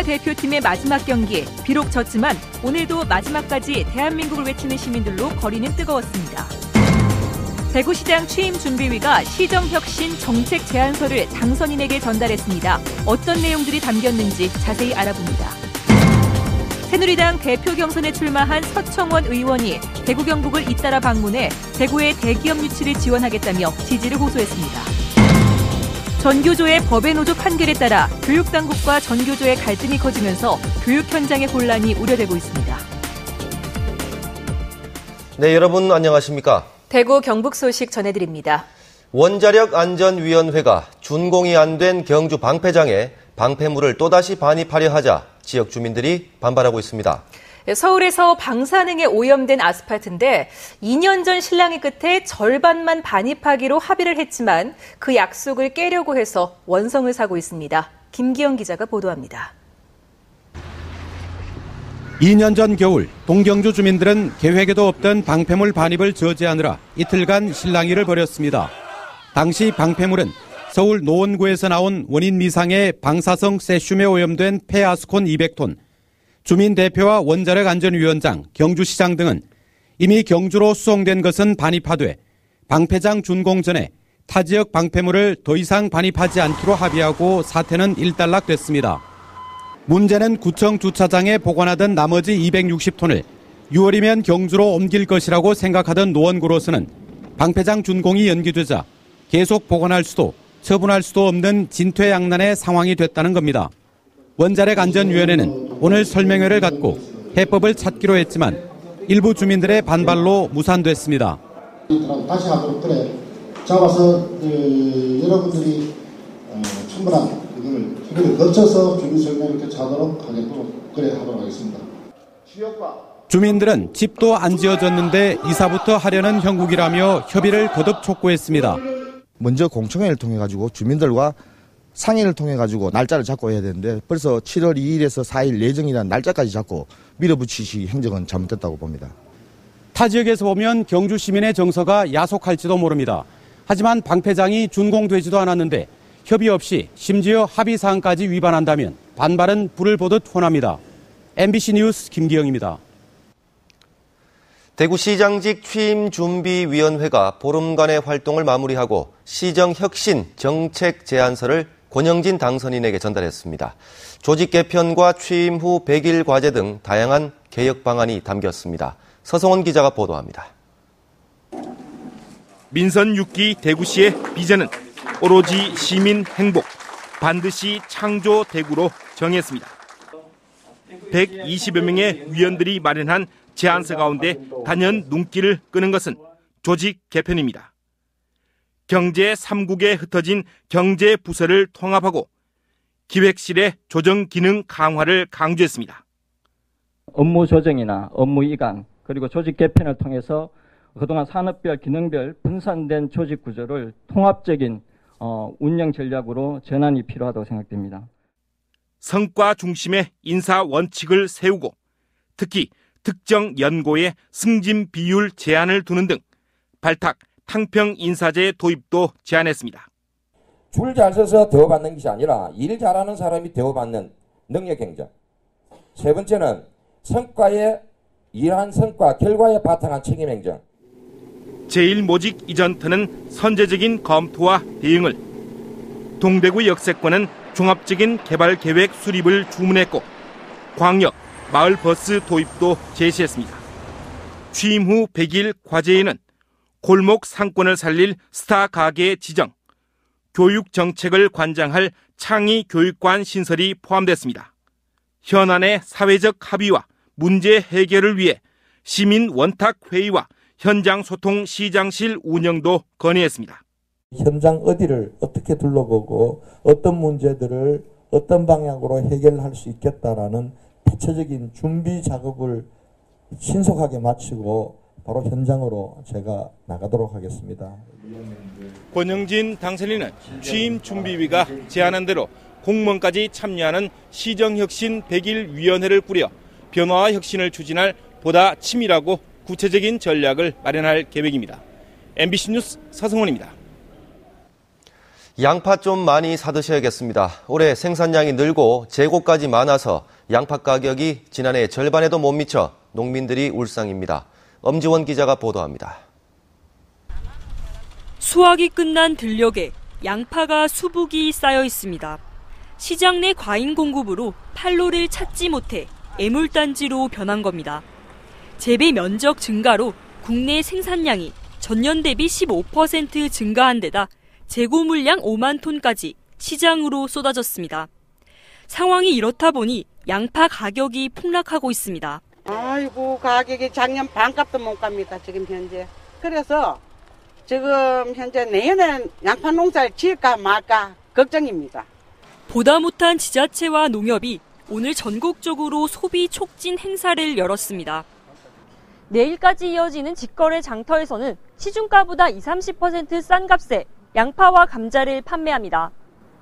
대표팀의 마지막 경기. 비록 졌지만 오늘도 마지막까지 대한민국을 외치는 시민들로 거리는 뜨거웠습니다. 대구시장 취임준비위가 시정혁신 정책 제안서를 당선인에게 전달했습니다. 어떤 내용들이 담겼는지 자세히 알아봅니다. 새누리당 대표 경선에 출마한 서청원 의원이 대구 경북을 잇따라 방문해 대구의 대기업 유치를 지원하겠다며 지지를 호소했습니다. 전교조의 법의 노조 판결에 따라 교육당국과 전교조의 갈등이 커지면서 교육 현장의 혼란이 우려되고 있습니다. 네, 여러분 안녕하십니까? 대구 경북 소식 전해드립니다. 원자력안전위원회가 준공이 안 된 경주 방패장에 방패물을 또다시 반입하려 하자 지역 주민들이 반발하고 있습니다. 서울에서 방사능에 오염된 아스팔트인데 2년 전 실랑이 끝에 절반만 반입하기로 합의를 했지만 그 약속을 깨려고 해서 원성을 사고 있습니다. 김기영 기자가 보도합니다. 2년 전 겨울 동경주 주민들은 계획에도 없던 방패물 반입을 저지하느라 이틀간 실랑이를 벌였습니다. 당시 방패물은 서울 노원구에서 나온 원인 미상의 방사성 세슘에 오염된 폐아스콘 200톤, 주민대표와 원자력안전위원장, 경주시장 등은 이미 경주로 수송된 것은 반입하되 방패장 준공 전에 타 지역 방패물을 더 이상 반입하지 않기로 합의하고 사태는 일단락됐습니다. 문제는 구청 주차장에 보관하던 나머지 260톤을 6월이면 경주로 옮길 것이라고 생각하던 노원구로서는 방패장 준공이 연기되자 계속 보관할 수도 처분할 수도 없는 진퇴양난의 상황이 됐다는 겁니다. 원자력안전위원회는 오늘 설명회를 갖고 해법을 찾기로 했지만 일부 주민들의 반발로 무산됐습니다. 다시 하도록 그래 잡아서 여러분들이 충분한 협의를 거쳐서 주민설명을 개최하도록 하도록 그래 하도록 하겠습니다. 주민들은 집도 안 지어졌는데 이사부터 하려는 형국이라며 협의를 거듭 촉구했습니다. 먼저 공청회를 통해 가지고 주민들과 상의를 통해 가지고 날짜를 잡고 해야 되는데 벌써 7월 2일에서 4일 예정이라는 날짜까지 잡고 밀어붙이시 행정은 잘못됐다고 봅니다. 타 지역에서 보면 경주 시민의 정서가 야속할지도 모릅니다. 하지만 방패장이 준공되지도 않았는데 협의 없이 심지어 합의 사항까지 위반한다면 반발은 불을 보듯 훤합니다. MBC 뉴스 김기영입니다. 대구시장직 취임준비위원회가 보름간의 활동을 마무리하고 시정혁신 정책 제안서를 권영진 당선인에게 전달했습니다. 조직 개편과 취임 후 100일 과제 등 다양한 개혁 방안이 담겼습니다. 서성원 기자가 보도합니다. 민선 6기 대구시의 비전은 오로지 시민 행복, 반드시 창조 대구로 정했습니다. 120여 명의 위원들이 마련한 제안서 가운데 단연 눈길을 끄는 것은 조직 개편입니다. 경제 3국에 흩어진 경제 부서를 통합하고 기획실의 조정 기능 강화를 강조했습니다. 업무 조정이나 업무 이관 그리고 조직 개편을 통해서 그동안 산업별 기능별 분산된 조직 구조를 통합적인 운영 전략으로 전환이 필요하다고 생각됩니다. 성과 중심의 인사 원칙을 세우고 특히 특정 연고의 승진 비율 제한을 두는 등 발탁, 탕평 인사제 도입도 제안했습니다. 줄 잘 서서 대우받는 것이 아니라 일 잘하는 사람이 대우받는 능력 경쟁. 세 번째는 성과에 일한 성과, 결과에 바탕한 책임 행정. 제1모직 이전트는 선제적인 검토와 대응을, 동대구 역세권은 종합적인 개발 계획 수립을 주문했고 광역, 마을 버스 도입도 제시했습니다. 취임 후 100일 과제에는 골목 상권을 살릴 스타 가게 지정, 교육 정책을 관장할 창의 교육관 신설이 포함됐습니다. 현안의 사회적 합의와 문제 해결을 위해 시민 원탁 회의와 현장 소통 시장실 운영도 건의했습니다. 현장 어디를 어떻게 둘러보고 어떤 문제들을 어떤 방향으로 해결할 수 있겠다라는 구체적인 준비 작업을 신속하게 마치고 바로 현장으로 제가 나가도록 하겠습니다. 권영진 당선인은 취임준비위가 제안한 대로 공무원까지 참여하는 시정혁신 100일 위원회를 꾸려 변화와 혁신을 추진할 보다 치밀하고 구체적인 전략을 마련할 계획입니다. MBC 뉴스 서승원입니다. 양파 좀 많이 사드셔야겠습니다. 올해 생산량이 늘고 재고까지 많아서 양파 가격이 지난해 절반에도 못 미쳐 농민들이 울상입니다. 엄지원 기자가 보도합니다. 수확이 끝난 들녘에 양파가 수북이 쌓여 있습니다. 시장 내 과잉 공급으로 판로를 찾지 못해 애물단지로 변한 겁니다. 재배 면적 증가로 국내 생산량이 전년 대비 15% 증가한 데다 재고 물량 5만 톤까지 시장으로 쏟아졌습니다. 상황이 이렇다 보니 양파 가격이 폭락하고 있습니다. 아이고, 가격이 작년 반값도 못 갑니다, 지금 현재. 그래서 지금 현재 내년엔 양파 농사를 지을까 말까 걱정입니다. 보다 못한 지자체와 농협이 오늘 전국적으로 소비 촉진 행사를 열었습니다. 내일까지 이어지는 직거래 장터에서는 시중가보다 20-30% 싼 값에 양파와 감자를 판매합니다.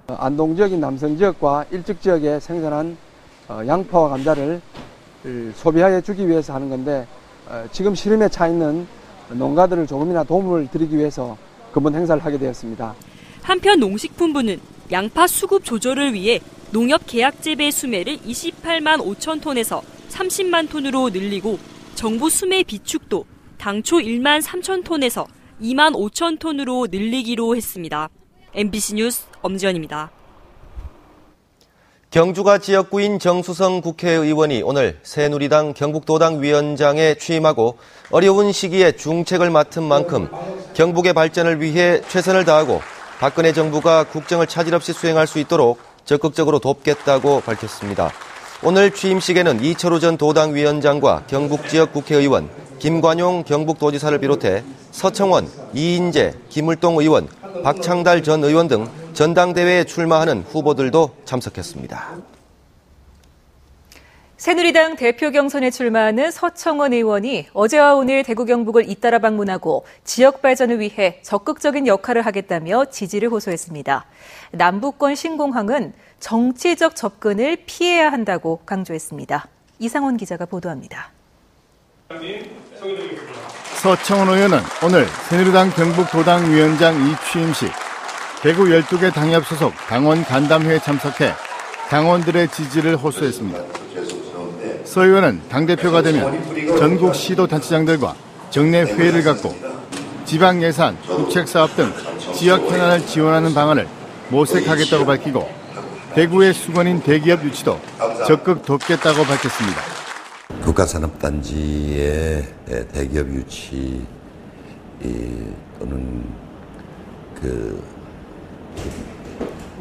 안동 지역인 남성 지역과 일찍 지역에 생산한 양파와 감자를 소비하게 주기 위해서 하는 건데 지금 시름에 차 있는 농가들을 조금이나 도움을 드리기 위해서 그번 행사를 하게 되었습니다. 한편 농식품부는 양파 수급 조절을 위해 농협 계약 재배 수매를 28만 5천 톤에서 30만 톤으로 늘리고 정부 수매 비축도 당초 1만 3천 톤에서 2만 5천 톤으로 늘리기로 했습니다. MBC 뉴스 엄지연입니다. 경주가 지역구인 정수성 국회의원이 오늘 새누리당 경북도당 위원장에 취임하고 어려운 시기에 중책을 맡은 만큼 경북의 발전을 위해 최선을 다하고 박근혜 정부가 국정을 차질 없이 수행할 수 있도록 적극적으로 돕겠다고 밝혔습니다. 오늘 취임식에는 이철우 전 도당 위원장과 경북 지역 국회의원, 김관용 경북도지사를 비롯해 서청원, 이인재, 김을동 의원, 박창달 전 의원 등 전당대회에 출마하는 후보들도 참석했습니다. 새누리당 대표 경선에 출마하는 서청원 의원이 어제와 오늘 대구 경북을 잇따라 방문하고 지역 발전을 위해 적극적인 역할을 하겠다며 지지를 호소했습니다. 남북권 신공항은 정치적 접근을 피해야 한다고 강조했습니다. 이상원 기자가 보도합니다. 서청원 의원은 오늘 새누리당 경북도당 위원장 이취임식 대구 12개 당협 소속 당원 간담회에 참석해 당원들의 지지를 호소했습니다. 서 의원은 당대표가 되면 전국 시도단체장들과 정례 회의를 갖고 지방 예산, 국책사업 등 지역 현안을 지원하는 방안을 모색하겠다고 밝히고 대구의 수건인 대기업 유치도 적극 돕겠다고 밝혔습니다. 국가산업단지의 대기업 유치 또는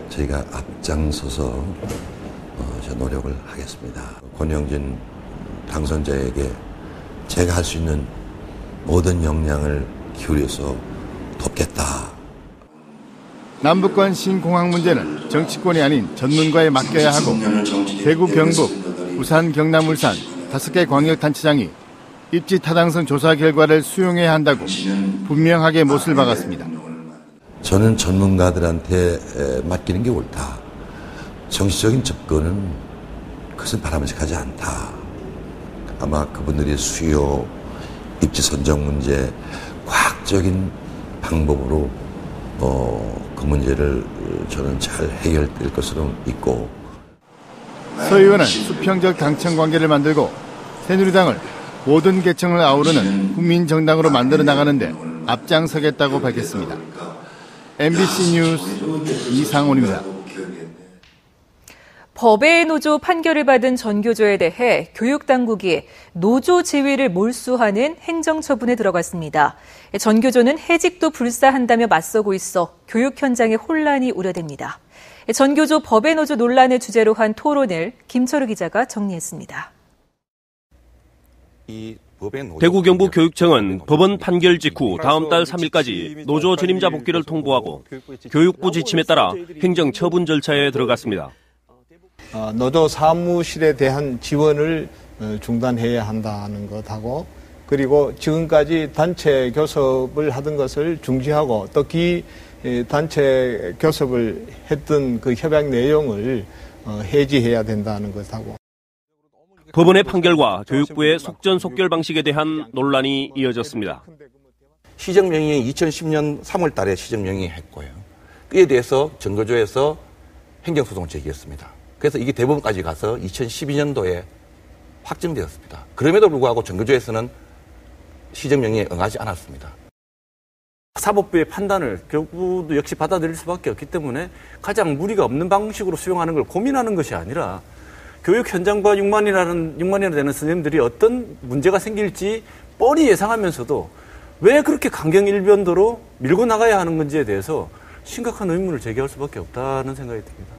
저희가 앞장서서 노력을 하겠습니다. 권영진 당선자에게 제가 할 수 있는 모든 역량을 기울여서 돕겠다. 남북권 신공항 문제는 정치권이 아닌 전문가에 맡겨야 하고 대구, 경북, 부산, 경남, 울산 5개 광역단체장이 입지 타당성 조사 결과를 수용해야 한다고 분명하게 못을 박았습니다. 저는 전문가들한테 맡기는 게 옳다. 정치적인 접근은 그것은 바람직하지 않다. 아마 그분들이 수요, 입지 선정 문제, 과학적인 방법으로 그 문제를 저는 잘 해결될 것으로 믿고. 서 의원은 수평적 당청 관계를 만들고 새누리당을 모든 계층을 아우르는 국민정당으로 만들어 나가는데 앞장서겠다고 밝혔습니다. MBC 뉴스 이상원입니다. 법외 노조 판결을 받은 전교조에 대해 교육당국이 노조 지위를 몰수하는 행정처분에 들어갔습니다. 전교조는 해직도 불사한다며 맞서고 있어 교육 현장의 혼란이 우려됩니다. 전교조 법외 노조 논란을 주제로 한 토론을 김철우 기자가 정리했습니다. 대구 경북교육청은 법원 판결 직후 다음 달 3일까지 노조 전임자 복귀를 통보하고 교육부 지침에 따라 행정처분 절차에 들어갔습니다. 노조 사무실에 대한 지원을 중단해야 한다는 것하고 그리고 지금까지 단체 교섭을 하던 것을 중지하고 특히 단체 교섭을 했던 그 협약 내용을 해지해야 된다는 것하고 법원의 판결과 교육부의 속전속결 방식에 대한 논란이 이어졌습니다. 시정명령이 2010년 3월 달에 시정명령이 했고요. 그에 대해서 전교조에서 행정소송을 제기했습니다. 그래서 이게 대법원까지 가서 2012년도에 확정되었습니다. 그럼에도 불구하고 전교조에서는 시정명령에 응하지 않았습니다. 사법부의 판단을 교육부도 역시 받아들일 수밖에 없기 때문에 가장 무리가 없는 방식으로 수용하는 걸 고민하는 것이 아니라 교육 현장과 6만이나 되는 선생님들이 어떤 문제가 생길지 뻔히 예상하면서도 왜 그렇게 강경일변도로 밀고 나가야 하는 건지에 대해서 심각한 의문을 제기할 수밖에 없다는 생각이 듭니다.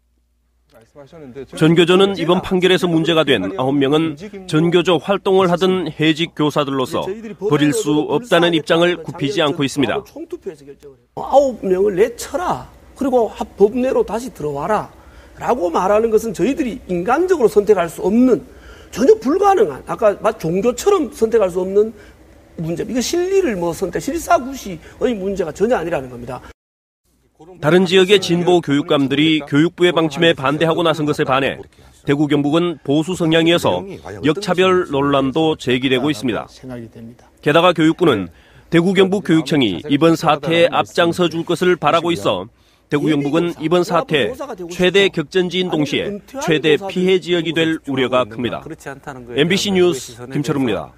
전교조는 이번 판결에서 문제가 된 9명은 전교조 활동을 하던 해직 교사들로서 버릴 수 없다는 입장을 굽히지 않고 있습니다. 9명을 내쳐라. 그리고 법 내로 다시 들어와라. 라고 말하는 것은 저희들이 인간적으로 선택할 수 없는, 전혀 불가능한, 아까 종교처럼 선택할 수 없는 문제. 이거 실리를 실사구시의 문제가 전혀 아니라는 겁니다. 다른 지역의 진보 교육감들이 교육부의 방침에 반대하고 나선 것에 반해 대구 경북은 보수 성향이어서 역차별 논란도 제기되고 있습니다. 게다가 교육부는 대구 경북 교육청이 이번 사태에 앞장서 줄 것을 바라고 있어 대구 경북은 이번 사태 최대 격전지인 동시에 최대 피해 지역이 될 우려가 큽니다. MBC 뉴스 김철우입니다.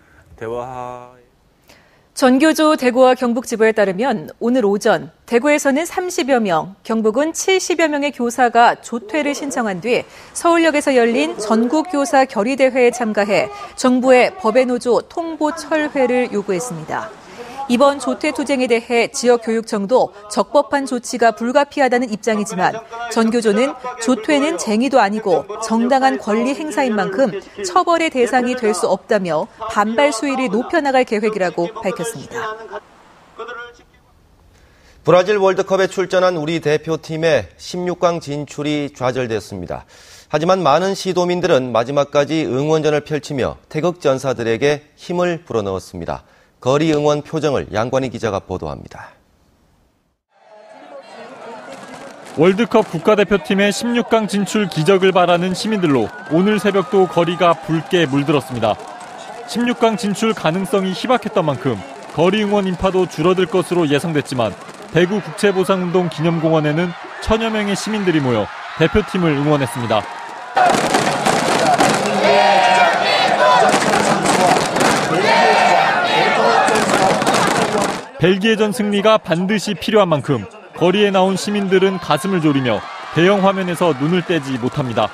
전교조 대구와 경북 지부에 따르면 오늘 오전 대구에서는 30여 명, 경북은 70여 명의 교사가 조퇴를 신청한 뒤 서울역에서 열린 전국교사 결의대회에 참가해 정부의 법의 노조 통보철회를 요구했습니다. 이번 조퇴 투쟁에 대해 지역교육청도 적법한 조치가 불가피하다는 입장이지만 전교조는 조퇴는 쟁의도 아니고 정당한 권리 행사인 만큼 처벌의 대상이 될 수 없다며 반발 수위를 높여나갈 계획이라고 밝혔습니다. 브라질 월드컵에 출전한 우리 대표팀의 16강 진출이 좌절됐습니다. 하지만 많은 시도민들은 마지막까지 응원전을 펼치며 태극 전사들에게 힘을 불어넣었습니다. 거리 응원 표정을 양관희 기자가 보도합니다. 월드컵 국가대표팀의 16강 진출 기적을 바라는 시민들로 오늘 새벽도 거리가 붉게 물들었습니다. 16강 진출 가능성이 희박했던 만큼 거리 응원 인파도 줄어들 것으로 예상됐지만 대구 국채보상운동 기념공원에는 1000여 명의 시민들이 모여 대표팀을 응원했습니다. 벨기에전 승리가 반드시 필요한 만큼 거리에 나온 시민들은 가슴을 졸이며 대형 화면에서 눈을 떼지 못합니다.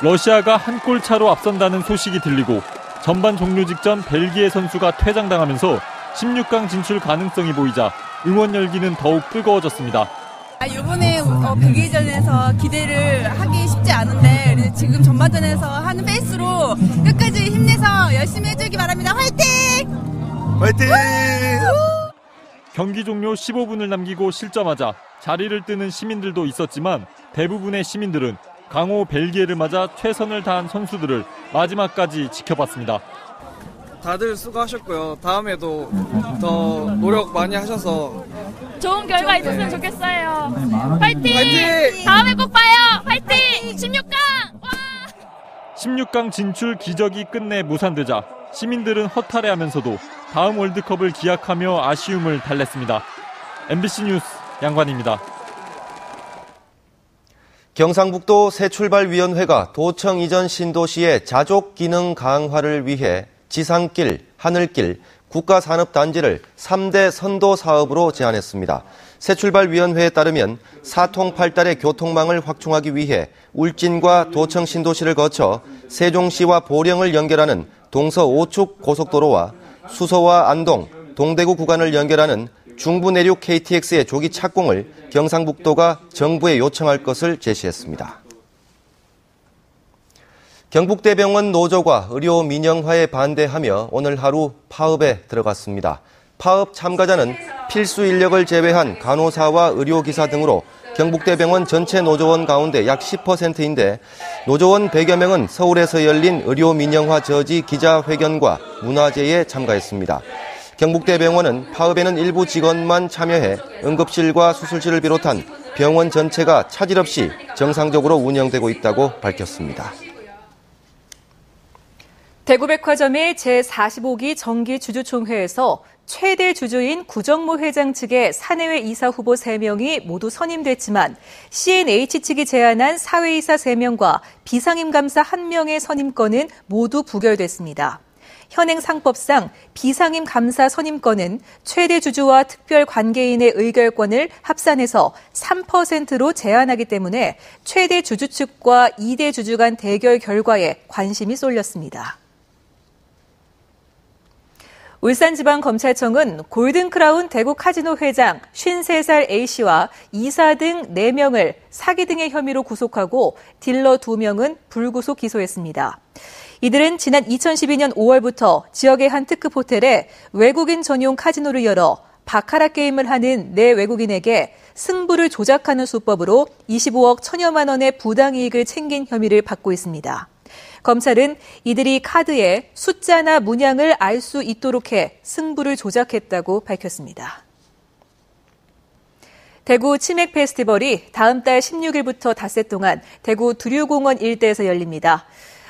러시아가 한 골 차로 앞선다는 소식이 들리고 전반 종료 직전 벨기에 선수가 퇴장당하면서 16강 진출 가능성이 보이자 응원 열기는 더욱 뜨거워졌습니다. 이번에 벨기에전에서 기대를 하기 쉽지 않은데 지금 전반전에서 하는 페이스로 끝까지 힘내서 열심히 해주기 바랍니다. 화이팅! 화이팅! 경기 종료 15분을 남기고 실점하자 자리를 뜨는 시민들도 있었지만 대부분의 시민들은 강호 벨기에를 맞아 최선을 다한 선수들을 마지막까지 지켜봤습니다. 다들 수고하셨고요. 다음에도 더 노력 많이 하셔서 좋은 결과 있었으면 좋겠어요. 화이팅! 화이팅! 다음에 꼭 봐요. 화이팅! 16강! 와! 16강 진출 기적이 끝내 무산되자 시민들은 허탈해하면서도 다음 월드컵을 기약하며 아쉬움을 달랬습니다. MBC 뉴스 양관입니다. 경상북도 새출발위원회가 도청 이전 신도시의 자족 기능 강화를 위해 지상길, 하늘길, 국가산업단지를 3대 선도 사업으로 제안했습니다. 새출발위원회에 따르면 사통팔달의 교통망을 확충하기 위해 울진과 도청 신도시를 거쳐 세종시와 보령을 연결하는 동서 5축 고속도로와 수서와 안동, 동대구 구간을 연결하는 중부 내륙 KTX의 조기 착공을 경상북도가 정부에 요청할 것을 제시했습니다. 경북대병원 노조가 의료 민영화에 반대하며 오늘 하루 파업에 들어갔습니다. 파업 참가자는 필수 인력을 제외한 간호사와 의료기사 등으로 경북대병원 전체 노조원 가운데 약 10%인데 노조원 100여 명은 서울에서 열린 의료 민영화 저지 기자회견과 문화제에 참가했습니다. 경북대병원은 파업에는 일부 직원만 참여해 응급실과 수술실을 비롯한 병원 전체가 차질 없이 정상적으로 운영되고 있다고 밝혔습니다. 대구백화점의 제45기 정기주주총회에서 최대 주주인 구정모 회장 측의 사내외 이사 후보 3명이 모두 선임됐지만 CNH 측이 제안한 사외이사 3명과 비상임감사 1명의 선임권은 모두 부결됐습니다. 현행 상법상 비상임 감사 선임권은 최대 주주와 특별 관계인의 의결권을 합산해서 3%로 제한하기 때문에 최대 주주 측과 2대 주주 간 대결 결과에 관심이 쏠렸습니다. 울산지방검찰청은 골든크라운 대구 카지노 회장 53살 A씨와 이사 등 4명을 사기 등의 혐의로 구속하고 딜러 2명은 불구속 기소했습니다. 이들은 지난 2012년 5월부터 지역의 한 특급 호텔에 외국인 전용 카지노를 열어 바카라 게임을 하는 내 외국인에게 승부를 조작하는 수법으로 25억 1,000여만 원의 부당이익을 챙긴 혐의를 받고 있습니다. 검찰은 이들이 카드에 숫자나 문양을 알 수 있도록 해 승부를 조작했다고 밝혔습니다. 대구 치맥 페스티벌이 다음 달 16일부터 닷새 동안 대구 두류공원 일대에서 열립니다.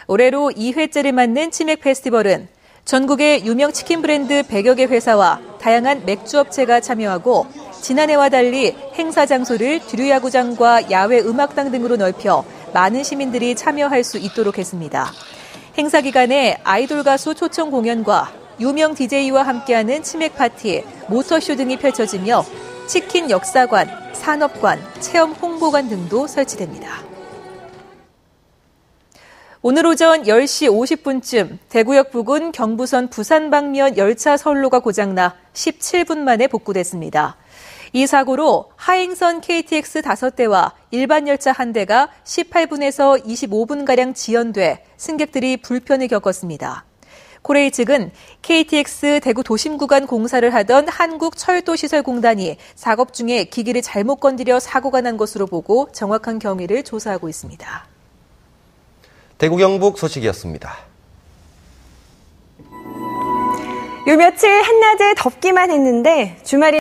올해로 2회째를 맞는 치맥 페스티벌은 전국의 유명 치킨 브랜드 100여 개 회사와 다양한 맥주업체가 참여하고 지난해와 달리 행사 장소를 두류야구장과 야외 음악당 등으로 넓혀 많은 시민들이 참여할 수 있도록 했습니다. 행사 기간에 아이돌 가수 초청 공연과 유명 DJ와 함께하는 치맥 파티, 모터쇼 등이 펼쳐지며 치킨 역사관, 산업관, 체험 홍보관 등도 설치됩니다. 오늘 오전 10시 50분쯤 대구역 부근 경부선 부산 방면 열차 선로가 고장나 17분 만에 복구됐습니다. 이 사고로 하행선 KTX 5대와 일반 열차 1대가 18분에서 25분가량 지연돼 승객들이 불편을 겪었습니다. 코레일 측은 KTX 대구 도심 구간 공사를 하던 한국철도시설공단이 작업 중에 기기를 잘못 건드려 사고가 난 것으로 보고 정확한 경위를 조사하고 있습니다. 대구 경북 소식이었습니다. 요 며칠 한낮에 덥기만 했는데 주말이